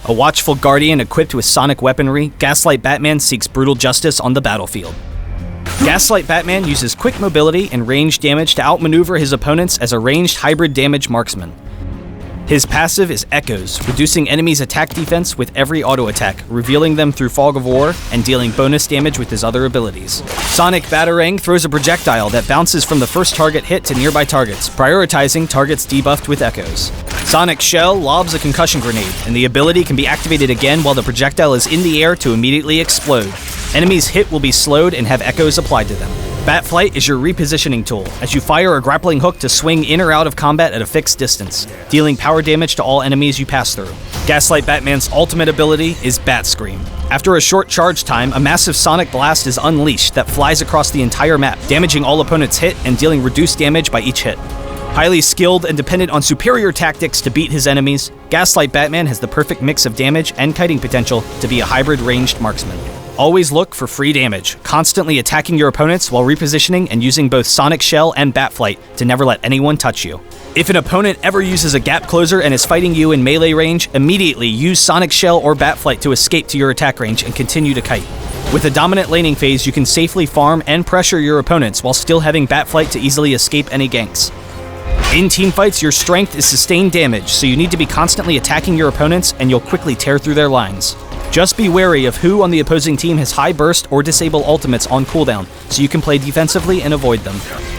A watchful guardian equipped with sonic weaponry, Gaslight Batman seeks brutal justice on the battlefield. Gaslight Batman uses quick mobility and range damage to outmaneuver his opponents as a ranged hybrid damage marksman. His passive is Echoes, reducing enemies' attack defense with every auto attack, revealing them through Fog of War, and dealing bonus damage with his other abilities. Sonic BATARANG throws a projectile that bounces from the first target hit to nearby targets, prioritizing targets debuffed with Echoes. Sonic Shell lobs a concussion grenade, and the ability can be activated again while the projectile is in the air to immediately explode. Enemies hit will be slowed and have echoes applied to them. Batflight is your repositioning tool, as you fire a grappling hook to swing in or out of combat at a fixed distance, dealing power damage to all enemies you pass through. Gaslight Batman's ultimate ability is Bat Scream. After a short charge time, a massive sonic blast is unleashed that flies across the entire map, damaging all opponents hit and dealing reduced damage by each hit. Highly skilled and dependent on superior tactics to beat his enemies, Gaslight Batman has the perfect mix of damage and kiting potential to be a hybrid ranged marksman. Always look for free damage, constantly attacking your opponents while repositioning and using both Sonic Shell and Batflight to never let anyone touch you. If an opponent ever uses a gap closer and is fighting you in melee range, immediately use Sonic Shell or Batflight to escape to your attack range and continue to kite. With a dominant laning phase, you can safely farm and pressure your opponents while still having Batflight to easily escape any ganks. In teamfights, your strength is sustained damage, so you need to be constantly attacking your opponents and you'll quickly tear through their lines. Just be wary of who on the opposing team has high burst or disable ultimates on cooldown, so you can play defensively and avoid them.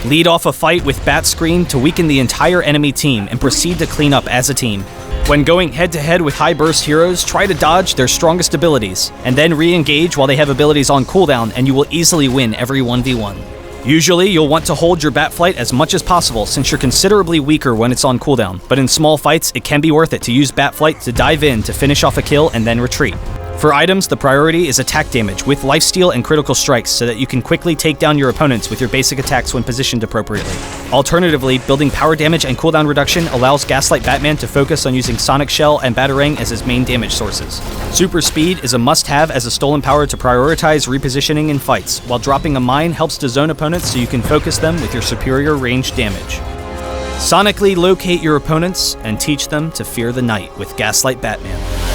Lead off a fight with Bat Scream to weaken the entire enemy team and proceed to clean up as a team. When going head-to-head with high burst heroes, try to dodge their strongest abilities, and then re-engage while they have abilities on cooldown, and you will easily win every 1v1. Usually, you'll want to hold your Batflight as much as possible since you're considerably weaker when it's on cooldown, but in small fights, it can be worth it to use Batflight to dive in to finish off a kill and then retreat. For items, the priority is attack damage with lifesteal and critical strikes so that you can quickly take down your opponents with your basic attacks when positioned appropriately. Alternatively, building power damage and cooldown reduction allows Gaslight Batman to focus on using Sonic Shell and Batarang as his main damage sources. Super Speed is a must-have as a stolen power to prioritize repositioning in fights, while dropping a mine helps to zone opponents so you can focus them with your superior range damage. Sonically locate your opponents and teach them to fear the night with Gaslight Batman.